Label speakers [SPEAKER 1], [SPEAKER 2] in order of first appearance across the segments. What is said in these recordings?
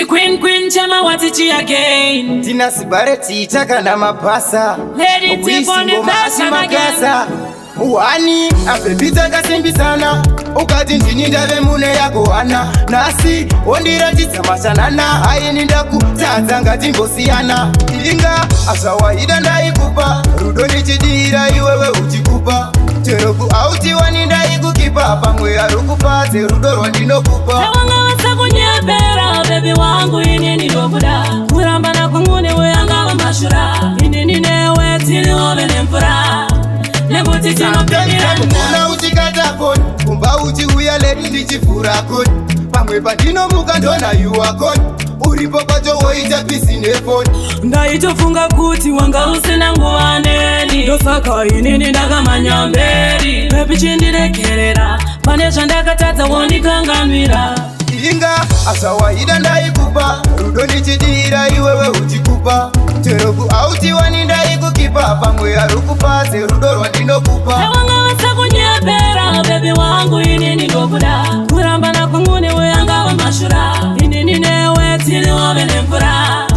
[SPEAKER 1] Queen chama watichi again.
[SPEAKER 2] Tina sibareti chaka na mapasa.
[SPEAKER 1] Lady Tiffany
[SPEAKER 2] magasa. Wani apepita kasimbi sana. Ukati njini ndave mune yako ana. Nasi ondira chitsamashanana. Hayi nindaku tazanga timbosiyana. Inga ashawaida ndaikupa. Rudo nichidira iwewe uchikupa. Cheroku auti wani ndaikukipa. Pamwe arukupate rudo rwandinokupa.
[SPEAKER 1] Kunyebera baby wangu inini lobuda kuramba na kungune weyanga mashura inini newe tili ovene mfura nebuti tino penirana
[SPEAKER 2] muna uchikata koni kumba uchi uya ledi ndichifura koni pamwe pandino muka ndona yuwa koni uripo pacho woita pisi nefoni
[SPEAKER 1] ndaitofunga kuti wanga usina nguva neni ndosaka inini ndakamanya mberi baby chindirekerera pane zvandakatadza wondikanganwira
[SPEAKER 2] Inga ashawaida ndaikupa rudo nichidira iwewe uchikupa cheroku auti wani ndaikukipa pamwe arukupate rudo rwandinokupa
[SPEAKER 1] wanga wasa kunyebera baby wangu inini ndobuda kuramba na kungune weyanga mashura inini newe tili ovene mfura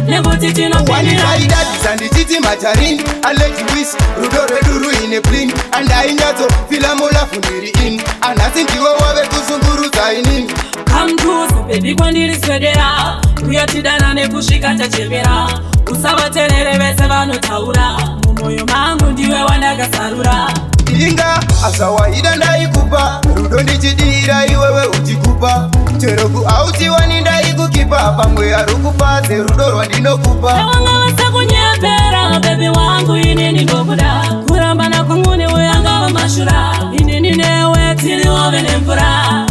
[SPEAKER 1] nebuti tino
[SPEAKER 2] penirana ndichiti macharini aleti wisi rudo reduru ine bling andainyatso filamo lafundiri in anasi ndiwe wave kuzungurudza inini
[SPEAKER 1] Kamtuzi baby kwandiri swedera kuyatidana nekusvika tachembera usavaterere vese vanotaura mumoyo mangu ndiwe wandakasarura
[SPEAKER 2] Inga ashawaida ndaikupa rudo ndichidira iwewe uchikupa cheroku auti wani ndaikukipa pamwe arukupate rudo rwandinokupa
[SPEAKER 1] wanga wasa kunyebera baby wangu inini ndobuda kuramba na kungune weyanga mashura inini newe tili ovene mfura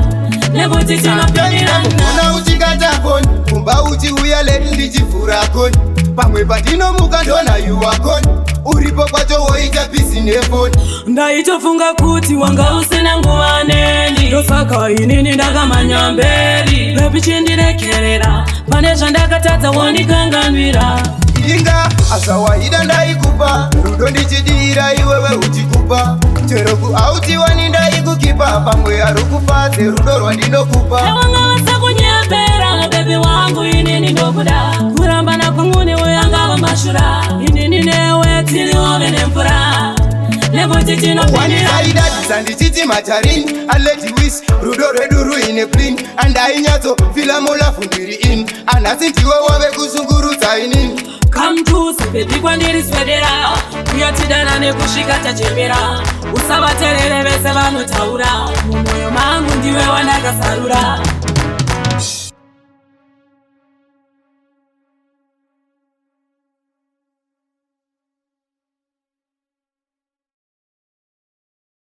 [SPEAKER 1] nebuti tino penirana
[SPEAKER 2] muna uchikata koni kumba uchi uya ledi ndichifura koni pamwe pandino muka ndona yuwa koni uripo kwacho woita pisi nefoni
[SPEAKER 1] ndaitofunga kuti wanga usina nguva neni ndosaka inini ndakamanya mberi baby chindirekerera pane zvandakatadza wondikanganwira
[SPEAKER 2] Inga ashawaida ndaikupa rudo ndichidira iwewe uchikupa cheroku auti wani ndaikukipa pamwe arukupate rudo rwandinokupa
[SPEAKER 1] wanga wasa kunyebera baby wangu inini ndobuda kuramba na kungune weyanga mashura inini newe tili ovene mfura nebuti tino penirana
[SPEAKER 2] ndichiti macharini aleti wisi rudo reduru ine bling andainyatso filamo lafundiri in anasi ndiwe wave kuzungurudza inini
[SPEAKER 1] Kamtuzi baby kwandiri swedera kuyatidana nekusvika tachembera usavaterere vese vanotaura mumoyo mangu ndiwe wandakasarura